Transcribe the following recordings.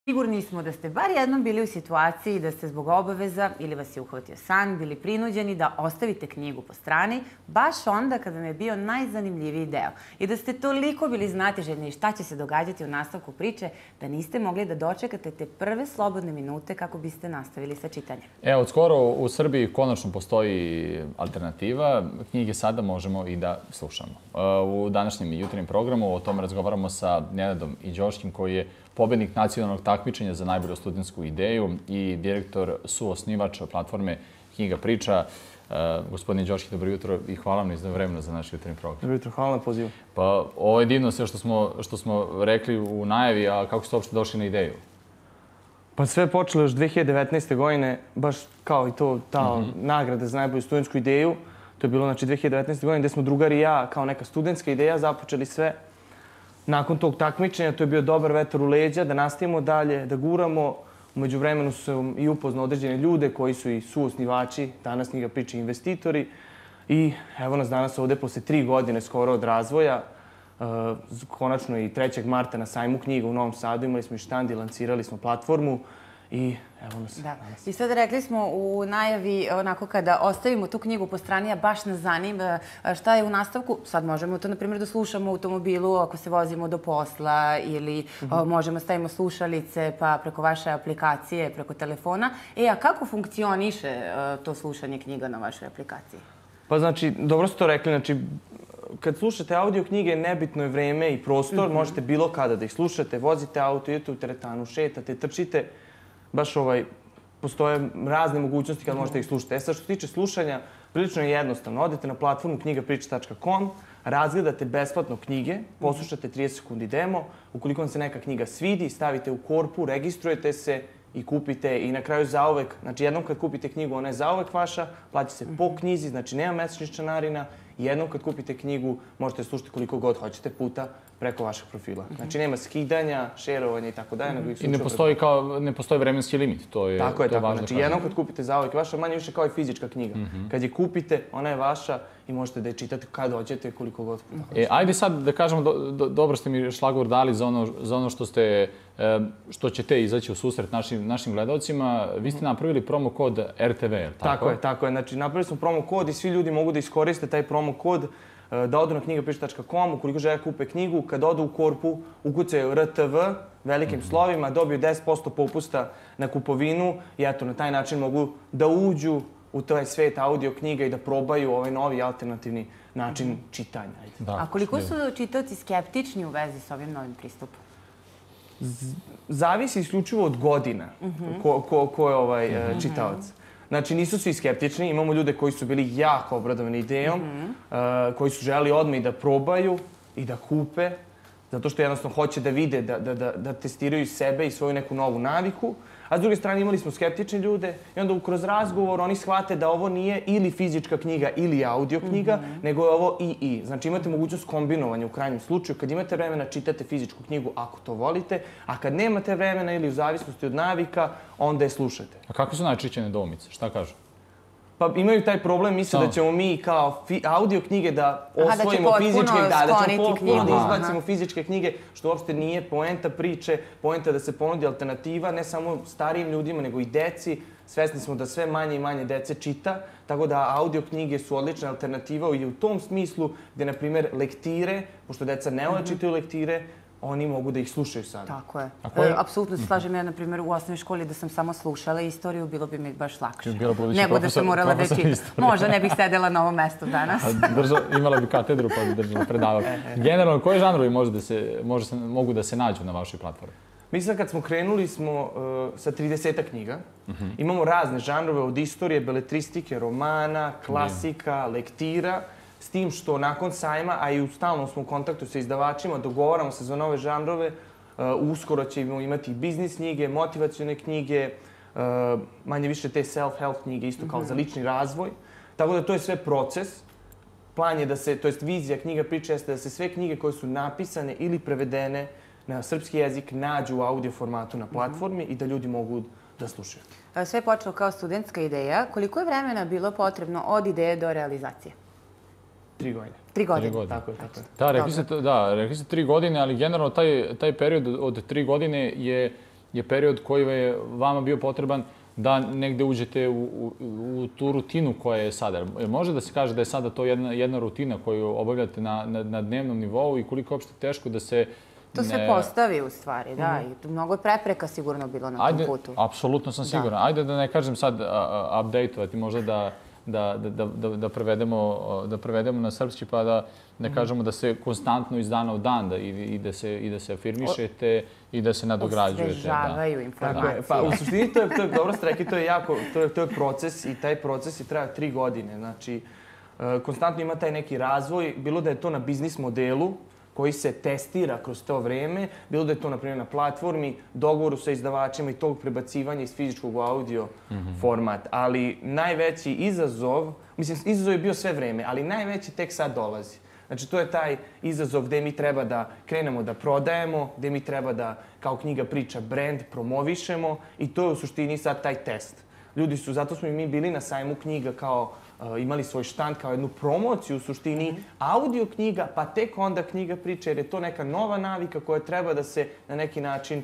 Sigurni smo da ste bar jednom bili u situaciji da ste zbog obaveza ili vas je uhvatio san, bili prinuđeni da ostavite knjigu po strani, baš onda kada vam je bio najzanimljiviji deo. I da ste toliko bili znatiželjni šta će se događati u nastavku priče, da niste mogli da dočekate te prve slobodne minute kako biste nastavili sa čitanjem. Od skoro u Srbiji konačno postoji alternativa. Knjige sada možemo i da slušamo. U današnjem i jutarnjem programu o tome razgovaramo sa Nenadom Iđoškim, koji je pobednik nacionalnog takmičenja za najbolju studentsku ideju i direktor, suosnivač platforme Knjiga priča. Gospodine Đoški, dobro jutro i hvala vam na izdvojenom vremenu za naš jutarnji program. Dobro jutro, hvala na pozivu. Pa ovo je divno sve što smo rekli u najavi, a kako ste uopšte došli na ideju? Pa sve je počelo još 2019. godine, baš kao i ta nagrada za najbolju studentsku ideju. To je bilo 2019. godine gde smo drugari i ja kao neka studentska ideja započeli sve. Nakon tog takmičenja to je bio dobar vetar u leđa da nastavimo dalje, da guramo. U međuvremenu su i upoznao određene ljude koji su i suosnivači, danas Knjiga priča investitori. I evo nas danas ovde posle 3 godine skoro od razvoja. Konačno i 3. marta na sajmu knjiga u Novom Sadu imali smo i štand i lancirali smo platformu. I evo nas danas. I sad rekli smo u najavi, onako kada ostavimo tu knjigu po strani, a baš nas zanima šta je u nastavku. Sad možemo to, na primjer, da slušamo u automobilu ako se vozimo do posla ili možemo stavimo slušalice pa preko vaše aplikacije, preko telefona. A kako funkcioniše to slušanje knjiga na vašoj aplikaciji? Pa znači, dobro ste to rekli, znači kad slušate audio knjige, nebitno je vreme i prostor, možete bilo kada da ih slušate, vozite auto, idete u teretanu, šetate, trčite. Baš postoje razne mogućnosti kada možete ih slušati. Sad što se tiče slušanja, prilično je jednostavno. Odete na platformu knjigapriča.com, razgledate besplatno knjige, poslušate 30 sekundi demo. Ukoliko vam se neka knjiga svidi, stavite u korpu, registrujete se i kupite. I na kraju zauvek, znači jednom kad kupite knjigu, ona je zauvek vaša, plaća se po knjizi, znači nema mesečnih članarina. Jednom kad kupite knjigu, možete slušati koliko god hoćete puta preko vašeg profila. Znači nema skidanja, šerovanja i tako dalje. I ne postoji vremenski limit, to je tako. Važno. Znači jednom kad kupite zauvek vaša, manje više kao i fizička knjiga. Kad je kupite, ona je vaša i možete da je čitate kad hoćete, koliko god puta hoćete. Ajde sad da kažemo, dobro ste mi šlagvor dali za ono što ćete izaći u susret našim gledalcima. Vi ste napravili promo kod RTV, je li tako? Tako je. Znači napravili smo promo kod i svi ljudi mogu da iskoriste taj promo kod, da odu na knjigapriča.com, ukoliko žele kupe knjigu, kad odu u korpu, ukucaju RTV velikim slovima, dobiju 10% popusta na kupovinu i eto, na taj način mogu da uđu u taj svet audio knjiga i da probaju ovaj novi alternativni način čitanja. A koliko su čitaoci skeptični u vezi s ovim novim pristupom? Zavisi isključivo od godina ko je čitaoc. Znači, nisu svi skeptični. Imamo ljude koji su bili jako obradovani idejom, koji su želi odmah i da probaju i da kupe, zato što jednostavno hoće da vide, da testiraju sebe i svoju neku novu naviku. A s druge strane imali smo skeptične ljude i onda kroz razgovor oni shvate da ovo nije ili fizička knjiga ili audio knjiga, nego je ovo i. Znači imate mogućnost kombinovanja u krajnjem slučaju. Kad imate vremena čitate fizičku knjigu ako to volite, a kad nemate vremena ili u zavisnosti od navika, onda je slušate. A kako su najčešće nedoumice? Šta kažu? Pa imaju taj problem, misle da ćemo mi kao audio knjige da osvojimo fizičke, da ćemo potpuno da izbacimo fizičke knjige, što uopšte nije poenta priče, poenta da se ponudi alternativa, ne samo starijim ljudima, nego i deci. Svesni smo da sve manje i manje dece čita, tako da audio knjige su odlična alternativa i u tom smislu gde, na primjer, lektire, pošto deca ne vole čitaju lektire, oni mogu da ih slušaju sada. Tako je. Apsolutno se slažem ja, na primjer, u osnovnoj školi da sam samo slušala istoriju, bilo bi mi baš lakše. Nego da sam morala da čitam. Možda ne bih sedela na ovom mestu danas. Imala bi katedru pa bi držala predavak. Generalno, koje žanrovi mogu da se nađu na vašoj platformi? Mi sad kad smo krenuli smo sa 30 knjiga. Imamo razne žanrove od istorije, beletristike, romana, klasika, lektira. S tim što nakon sajma, a i u stalnom smo u kontaktu sa izdavačima, dogovaramo se za nove žanrove. Uskoro ćemo imati biznis knjige, motivacione knjige, manje više te self-help knjige, isto kao za lični razvoj. Tako da to je sve proces. Plan je da se, to jest vizija Knjiga priča jeste da se sve knjige koje su napisane ili prevedene na srpski jezik nađu u audio formatu na platformi i da ljudi mogu da slušaju. Sve je počelo kao studentska ideja. Koliko je vremena bilo potrebno od ideje do realizacije? 3 godine. 3 godine. Tako je. Da, rekli ste 3 godine, ali generalno taj period od 3 godine je je period koji je vama bio potreban da negde uđete u tu rutinu koja je sada. Može da se kaže da je sada to jedna rutina koju obavljate na dnevnom nivou i koliko je uopšte teško da se... To sve postavi u stvari, da. I mnogo je prepreka sigurno bilo na tom putu. Apsolutno sam siguran. Ajde da ne kažem sad update-ovati, možda da prevedemo na srpski pa da ne kažemo da se konstantno iz dana u dan i da se afirmišete i da se nadograđujete. Osvežavaju informacije. Pa u suštini to je dobro ste rekli, to je proces i taj proces je trajao 3 godine. Znači, konstantno ima taj neki razvoj, bilo da je to na biznis modelu koji se testira kroz to vreme, bilo da je to, na primjer, na platformi, dogovoru sa izdavačima i tog prebacivanja iz fizičkog u audio format. Ali najveći izazov, mislim, izazov je bio sve vreme, ali najveći tek sad dolazi. Znači, to je taj izazov gde mi treba da krenemo da prodajemo, gde mi treba da, kao knjiga priča, brand promovišemo i to je u suštini sad taj test. Ljudi su, zato smo i mi bili na sajmu knjiga kao imali svoj štand kao jednu promociju u suštini audio knjiga, pa tek onda knjiga priča, jer je to neka nova navika koja treba da se na neki način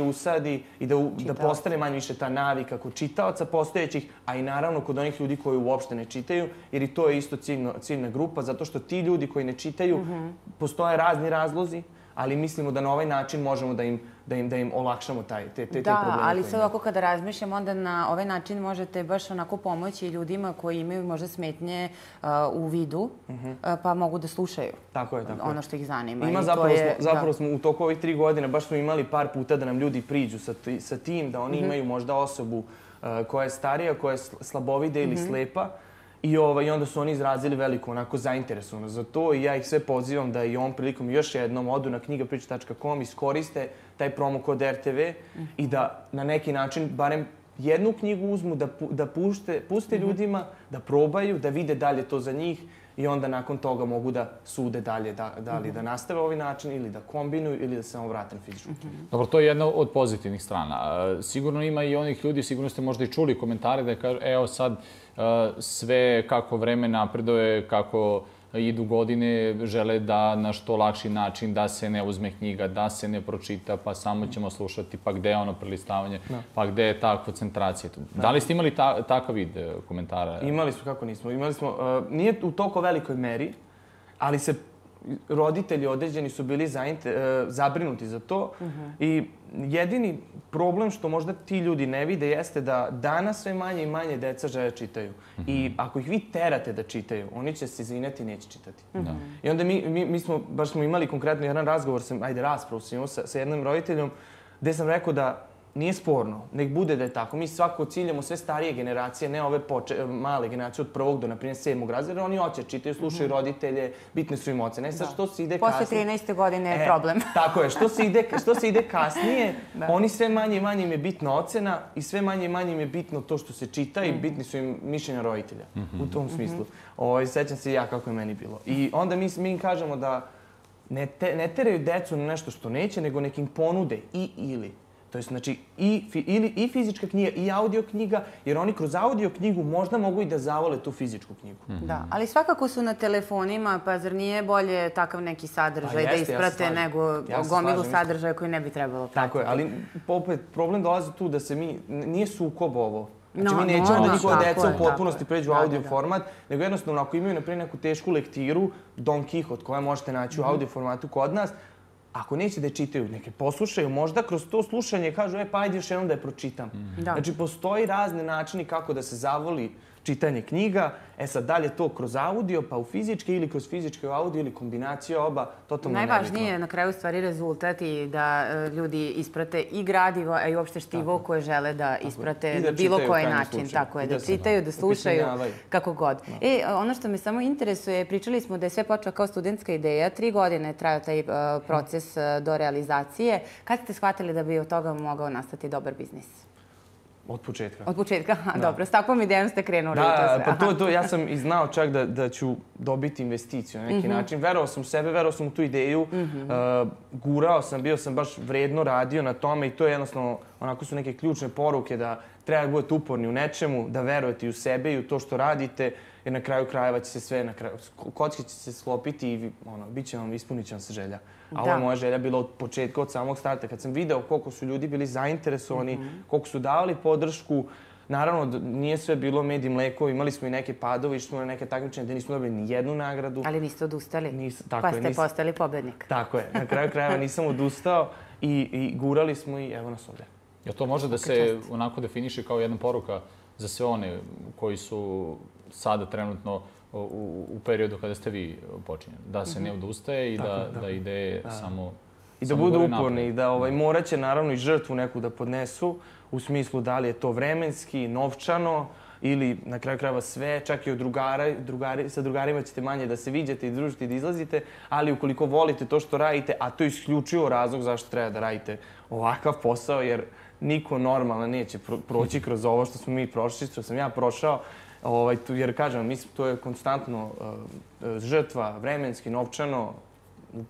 usadi i da postane manje više ta navika kod čitaoca postojećih, a i naravno kod onih ljudi koji uopšte ne čitaju, jer i to je isto ciljna grupa, zato što ti ljudi koji ne čitaju, postoje razni razlozi, ali mislimo da na ovaj način možemo da im olakšamo te probleme. Da, ali sad ovako kada razmišljam, onda na ovaj način možete baš onako pomoći ljudima koji imaju možda smetnje u vidu, pa mogu da slušaju ono što ih zanima. Ima zapravo smo u toku ovih 3 godine, baš smo imali par puta da nam ljudi priđu sa tim, da oni imaju možda osobu koja je starija, koja je slabovida ili slepa, i onda su oni izrazili veliku onako zainteresovanost za to i ja ih sve pozivam da i ovom prilikom još jednom odu na knjigapriča.com, iskoriste taj promo kod RTV i da na neki način barem jednu knjigu uzmu, da puste ljudima, da probaju, da vide dalje to za njih i onda nakon toga mogu da sude dalje, da li da nastave ovaj način ili da kombinuju ili da se samo vrate na fizičku knjigu. Dobro, to je jedna od pozitivnih strana. Sigurno ima i onih ljudi, sigurno ste možda i čuli komentare da kažu, evo sad sve kako vreme napreduje, kako idu godine, žele da na što lakši način da se ne uzme knjiga, da se ne pročita, pa samo ćemo slušati, pa gde je ono prelistavanje, pa gde je ta koncentracija. Da li ste imali takav vid komentara? Imali smo, kako nismo. Imali smo, nije u toliko velikoj meri, ali se roditelji određeni su bili zabrinuti za to i jedini problem što možda ti ljudi ne vide jeste da danas sve manje i manje deca žele čitaju. I ako ih vi terate da čitaju, oni će se izvinjati i neće čitati. I onda baš smo imali konkretno jedan razgovor, raspravu sam imao sa jednim roditeljom, gde sam rekao da nije sporno, nek bude da je tako. Mi svako ciljamo sve starije generacije, ne ove male generacije od 1. do, na primjer, 7. razreda, oni hoće, čitaju, slušaju roditelje, bitne su im ocene. Sad što se ide kasnije... Posle 13. godine je problem. Tako je, što se ide kasnije, oni sve manje i manje im je bitna ocena i sve manje i manje im je bitno to što se čita i bitni su im mišljenja roditelja u tom smislu. Sećam se i ja kako je meni bilo. I onda mi im kažemo da ne teraju decu na nešto što neće, nego nekim ponude ili. To je znači i fizička knjiga i audio knjiga, jer oni kroz audio knjigu možda mogu i da zavole tu fizičku knjigu. Da, ali svakako su na telefonima, pa zar nije bolje takav neki sadržaj da isprate nego gomilu sadržaja koji ne bi trebalo pratiti? Tako je, ali opet problem dolazi tu da se nije sukob ovo. Znači mi nećemo da njihova deca u potpunosti pređu u audio format, nego jednostavno ako imaju, na primjer, neku tešku lektiru, Don Quixote, koja možete naći u audio formatu kod nas, ako neće da je čitaju, neke poslušaju, možda kroz to slušanje kažu, pa ajde još jednom da je pročitam. Znači, postoji razne načini kako da se zavoli čitanje knjiga. Sad, da li je to kroz audio, pa u fizičke ili kroz fizičke u audio ili kombinacija oba, totalno nebitno. Najvažnije je na kraju stvari rezultat i da ljudi isprate i gradivo, a i uopšte štivo koje žele da isprate na bilo koji način. Tako je, da čitaju, da slušaju, kako god. Ono što me samo interesuje, pričali smo da je sve počelo kao studentska ideja, 3 godine trajao taj proces do realizacije. Kad ste shvatili da bi od toga mogao nastati dobar biznis? Od početka. Od početka? Dobro. S takvom idejom ste krenuli u to sve. Da, pa to ja sam i znao čak da ću dobiti investiciju na neki način. Verovao sam u sebe, verovao sam u tu ideju. Gurao sam, bio sam baš vredno radio na tome i to je jednostavno, onako su neke ključne poruke da treba da budete uporni u nečemu, da verujete i u sebe i u to što radite. jer na kraju krajeva će se sve, kocke će se sklopiti i bit će vam, ispunit će vam se želja. A ovo je moja želja bila od početka, od samog starta. Kad sam video koliko su ljudi bili zainteresovani, koliko su davali podršku, naravno, nije sve bilo med i mleko, imali smo i neke padove, išli smo na neke takmičenja gde nismo dobili ni jednu nagradu. Ali niste odustali, pa ste postali pobednik. Tako je, na kraju krajeva nisam odustao i gurali smo i evo nas ovde. Ja, to može da se onako definiše kao jedna poruka za sve one koji su sada trenutno u periodu kada ste vi počinjeni. Da se ne odustaje i da ide samo... I da budu uporni i da morat će naravno i žrtvu neku da podnesu, u smislu da li je to vremenski, novčano ili na kraju krajeva sve, čak i sa drugarima ćete manje da se viđate i družite i da izlazite, ali ukoliko volite to što radite, a to je isključivo razlog zašto treba da radite ovakav posao, jer niko normalan neće proći kroz ovo što smo mi prošli, što sam ja prošao, jer kažem, to je konstantno žrtva, vremenski, novčano, u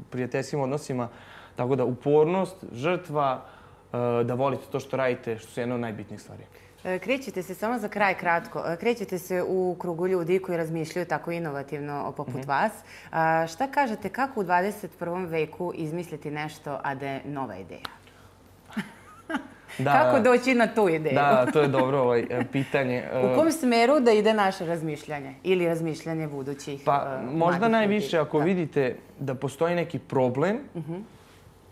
prijateljskim odnosima, tako da upornost, žrtva, da volite to što radite, što su jedna od najbitnijih stvari. Krećete se, samo za kraj kratko, krećete se u krugu ljudi koji razmišljaju tako inovativno poput vas. Šta kažete, kako u 21. veku izmisliti nešto, a da je nova ideja? Kako doći na tu ideju? Da, to je dobro pitanje. U kom smeru da ide naše razmišljanje ili razmišljanje budućih Pa možda najviše ako vidite da postoji neki problem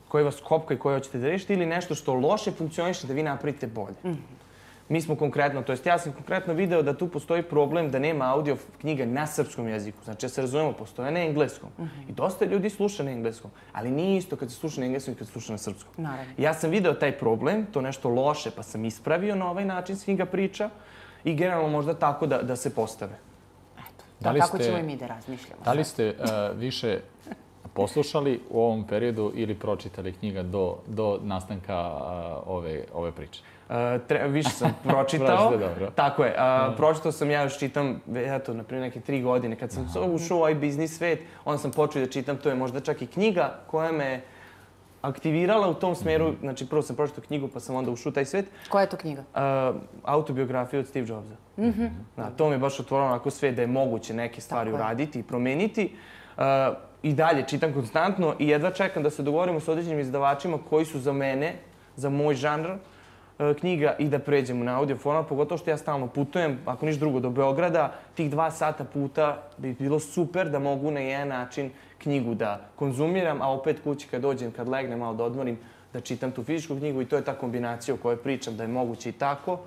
koji vas kopka i koji hoćete da rešite ili nešto što loše funkcioniše da vi napravite bolje. Mi smo konkretno, to jest ja sam konkretno video da tu postoji problem da nema audio knjiga na srpskom jeziku. Znači, ja se razumemo, postoje na engleskom. I dosta ljudi sluša na engleskom, ali nije isto kad se sluša na engleskom i kad se sluša na srpskom. Ja sam video taj problem, to nešto loše, pa sam ispravio na ovaj način s knjiga priča i generalno možda tako da se postave. Eto, tako ćemo i mi da razmišljamo. Da li ste više poslušali u ovom periodu ili pročitali knjiga do nastanka ove priče? Više sam pročitao. Tako je. Pročitao sam, ja još čitam, eto, na primjer, neke 3 godine. Kad sam ušao u ovaj biznis svet, onda sam počeo da čitam, to je možda čak i knjiga koja me aktivirala u tom smeru. Znači, prvo sam pročitao knjigu, pa sam onda ušao u taj svet. Koja je to knjiga? Autobiografija od Steve Jobsa. To mi je baš otvorilo onako sve da je moguće neke stvari uraditi i promeniti. I dalje čitam konstantno i jedva čekam da se dogovorimo s određenim izdavačima koji su za mene, za moj žanr knjiga i da pređemo na audio format, pogotovo što ja stalno putujem, ako niš drugo, do Beograda, tih 2 sata puta bi bilo super da mogu na jedan način knjigu da konzumiram, a opet kući kad dođem, kad legnem malo da odmorim, da čitam tu fizičku knjigu i to je ta kombinacija o kojoj pričam da je moguće i tako.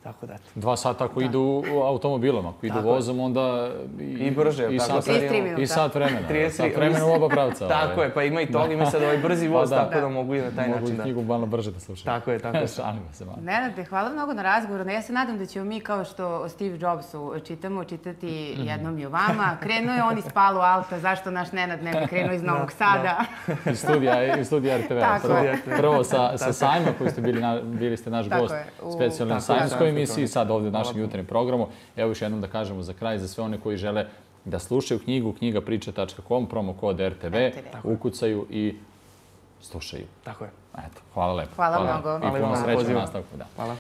Tako da, 2 sata ako idu automobilom, ako idu vozom, onda i brže, i sat vremena. Sat vremena u oba pravca. Tako je, pa ima i toga, ima sad ovaj brzi voz, tako da mogu i na taj način. Mogu knjigu malo brže da slušam. Tako je, tako je. Šalimo se malo. Nenade, hvala mnogo na razgovoru. Ja se nadam da ćemo mi, kao što o Steve Jobsu čitamo, čitati jednom i o vama. Krenuo je on iz Palo Alta, zašto naš Nenad ne bi krenuo iz Novog Sada? Iz studija RTV-a. Prvo sa sajma koji ste bili ste naš gost, specijalno sajmskoj emisiji, sad ovdje u našem jutarnjem programu. Evo još jednom da kažemo za kraj, za sve one koji žele da slušaju knjigu, knjigapriča.com, promo kod RTV, ukucaju i slušaju. Tako je. Eto, hvala lepo. Hvala mnogo. I puno sreće u nastavku. Hvala.